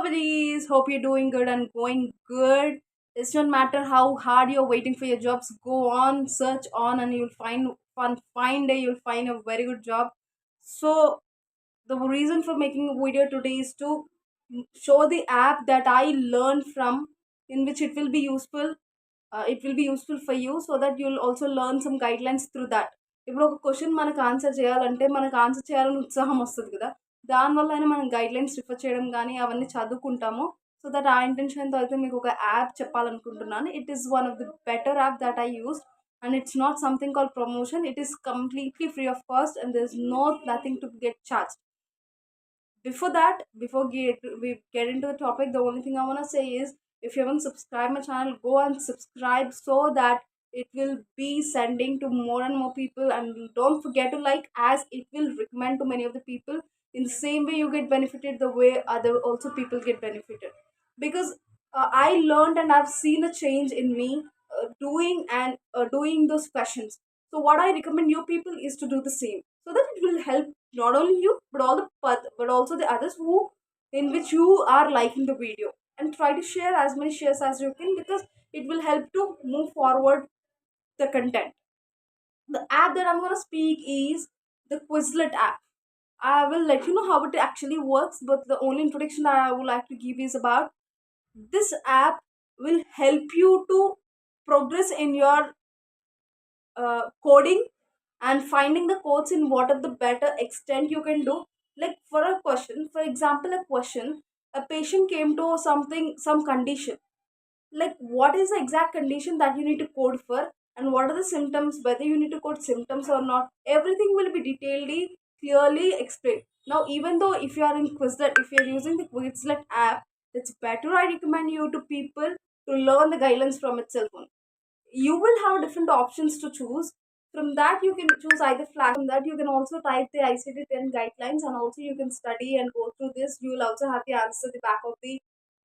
buddies. Hope you're doing good and going good. It doesn't matter how hard you're waiting for your jobs. Go on, search on, and you'll find one fine day. You'll find a very good job. So the reason for making a video today is to show the app that I learned from, in which it will be useful. It will be useful for you so that you'll also learn some guidelines through that. ఇప్పుడు ఒక question మనకు answer చేయాలంటే మనకు answer చేయాలని ఉత్సాహం వస్తుంది కదా, దానివల్ల అయినా మనం గైడ్లైన్స్ రిఫర్ చేయడం కానీ అవన్నీ చదువుకుంటాము. సో దట్ ఆ ఇంటెన్షన్తో అయితే మీకు ఒక యాప్ చెప్పాలనుకుంటున్నాను. It is one of the better app that I use, and it's not something called promotion. It is completely free of cost and there's nothing to get charged. Before that, we get into the topic, the only thing I want to say is, if you haven't subscribed my channel, go and subscribe so that it will be sending to more and more people. And don't forget to like, as it will recommend to many of the people. In the same way you get benefited, the way other also people get benefited. Because I learned and I've seen a change in me doing those questions. So what I recommend you people is to do the same, so that it will help not only you but but also the others who in which you are liking the video. And try to share as many shares as you can, because it will help to move forward the content. The app that I'm going to speak is the Quizlet app. I will let you know how it actually works, but the only introduction that I would like to give is about this app will help you to progress in your coding and finding the codes in what are the better extent you can do. Like for a question, for example, a question, a patient came to some condition, like what is the exact condition that you need to code for, and what are the symptoms, whether you need to code symptoms or not, everything will be detailedly clearly explained. Now even though if you are in Quizlet, if you are using the Quizlet app, it's better I recommend you to people to learn the guidelines from itself only. You will have different options to choose. From that you can choose either flash. From that you can also type the ICD-10 guidelines, and also you can study and go through this. You will also have the answer at the back of the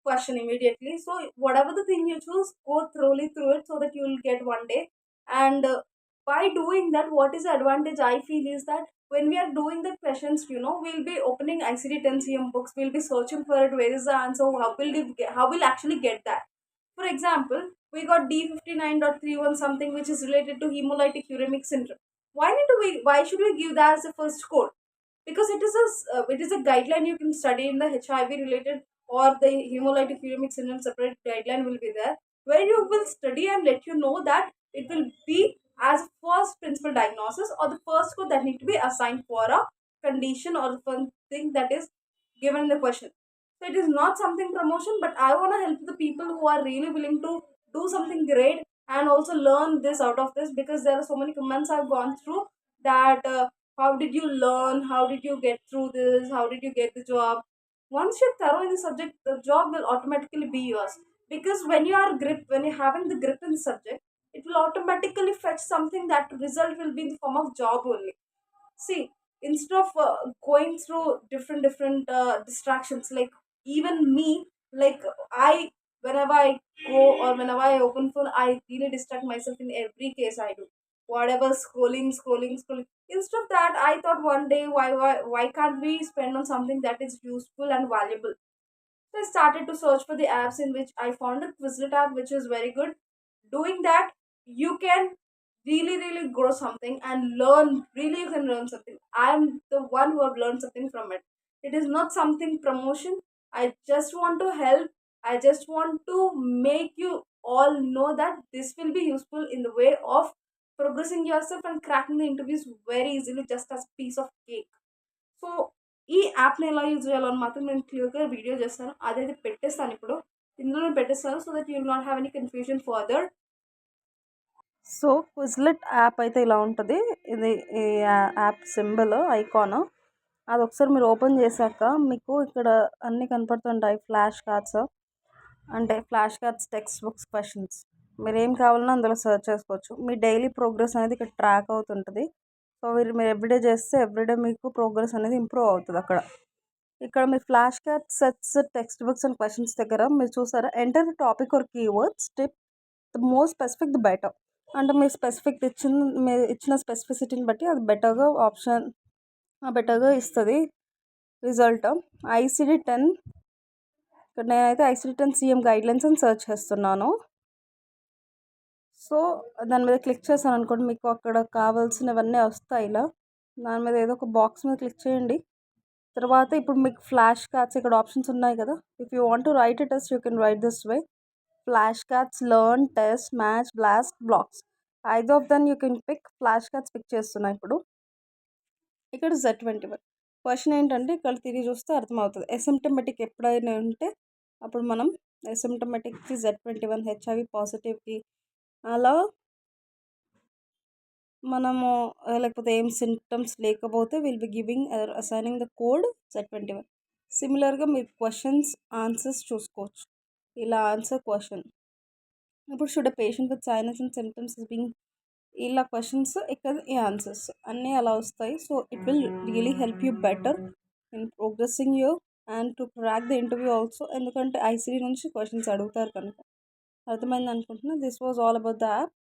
question immediately. So whatever the thing you choose, go thoroughly through it so that you will get one day. And by doing that, what is the advantage I feel is that when we are doing the questions, we'll be opening ICD-10 CM books, we'll be searching for it, where is the answer, how will actually get that. For example, we got D59.31 something, which is related to hemolytic uremic syndrome. Why should we give that as the first code? Because it is a guideline you can study in the HIV related or the hemolytic uremic syndrome, separate guideline will be there, where you will study and let you know that it will be as first principal diagnosis or the first code that need to be assigned for a condition or the first thing that is given in the question. So it is not something promotion, but I want to help the people who are really willing to do something great and also learn this out of this, because there are so many comments I've gone through that how did you learn, how did you get through this, how did you get the job. Once you're thorough in the subject, the job will automatically be yours, because when you're having the grip in the subject, it will automatically fetch something, that result will be in the form of job only. See, instead of going through different distractions, like even me, like I whenever I go or whenever I open phone, I really distract myself in every case I do. Whatever, scrolling. Instead of that, I thought one day, why can't we spend on something that is useful and valuable? So I started to search for the apps, in which I found a Quizlet app, which is very good. Doing that, you can really grow something and learn. Really, you can learn something. I'm the one who have learned something from it. It is not something promotion. I just want to help. I just want to make you all know that this will be useful in the way of progressing yourself and cracking the interviews very easily, just as piece of cake. So ఈ యాప్ని ఎలా use చేయాలని మాత్రం నేను క్లియర్గా video చేస్తాను, అదైతే పెట్టేస్తాను ఇప్పుడు. ఇందులో నేను పెట్టేస్తాను, so that you will not have any confusion further. So Quizlet app అయితే ఇలా ఉంటుంది. ఇది ఈ యాప్ సింబల్ ఐకాన్, అది ఒకసారి మీరు ఓపెన్ చేశాక మీకు ఇక్కడ అన్నీ కనపడుతుంటాయి. ఫ్లాష్ కార్డ్స్, అంటే flash cards, text books, questions, మీరు ఏం కావాలన్నా అందులో సెర్చ్ చేసుకోవచ్చు. మీ డైలీ ప్రోగ్రెస్ అనేది ఇక్కడ ట్రాక్ అవుతుంటుంది. సో మీరు ఎవ్రీడే చేస్తే ఎవ్రీడే మీకు ప్రోగ్రెస్ అనేది ఇంప్రూవ్ అవుతుంది. ఇక్కడ మీరు flash card sets, text books and questions దగ్గర మీరు చూసారా, enter topic or keywords, tip the more specific the better. అంటే మీరు ఇచ్చిన స్పెసిఫిసిటీని బట్టి అది బెటర్గా ఇస్తుంది రిజల్ట్. ICD-10 ఇక్కడ నేనైతే ఐసిడి-10 సీఎం గైడ్లైన్స్ అని సెర్చ్ చేస్తున్నాను. సో దాని మీద క్లిక్ చేశాను అనుకోండి, మీకు అక్కడ కావాల్సినవన్నీ వస్తాయి. ఇలా దాని మీద ఏదో ఒక బాక్స్ మీద క్లిక్ చేయండి. తర్వాత ఇప్పుడు మీకు ఫ్లాష్ కార్డ్స్ ఇక్కడ ఆప్షన్స్ ఉన్నాయి కదా. If you want to write a test you can write this way. Flash cards, learn, test, match, blast, blocks. ఐదు of them you can pick. Flash cards pick చేస్తున్నా ఇప్పుడు. ఇక్కడ Z21 క్వశ్చన్ ఏంటంటే ఇక్కడ తిరిగి చూస్తే అర్థమవుతుంది. ఎసిమ్టమెటిక్ ఎప్పుడైనా ఉంటే అప్పుడు మనం ఎసిమ్టమెటిక్కి Z21 హెచ్ఐవి పాజిటివ్కి అలా మనము లేకపోతే ఏం సింటమ్స్ లేకపోతే will be giving assigning the code Z21. సిమిలర్గా మీరు క్వశ్చన్స్ ఆన్సర్స్ చూసుకోవచ్చు. ఇలా ఆన్సర్ క్వశ్చన్. ఇప్పుడు should patient with sinus and symptoms is being, ఇలా క్వశ్చన్స్ ఇక్కడ ఈ ఆన్సర్స్ అన్నీ అలా వస్తాయి. So it will really help you better in progressing you and to crack the interview also. ఎందుకంటే ఐసీడీ నుంచి క్వశ్చన్స్ అడుగుతారు కనుక. అర్థమైంది అనుకుంటున్నా. This was all about the app.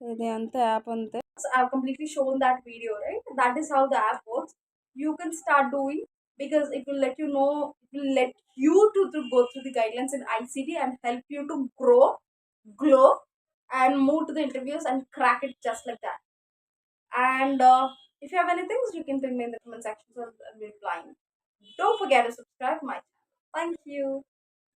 ఇది అంతే, యాప్ అంతే. I've completely shown that video, right? That is how the app works. You can start doing, because it will let you know, it will let you to go through the guidelines in ICD and help you to grow, glow, and move to the interviews and crack it just like that. And if you have anything, you can ping me in the comment section, so I'll be replying. Don't forget to subscribe my channel. Thank you.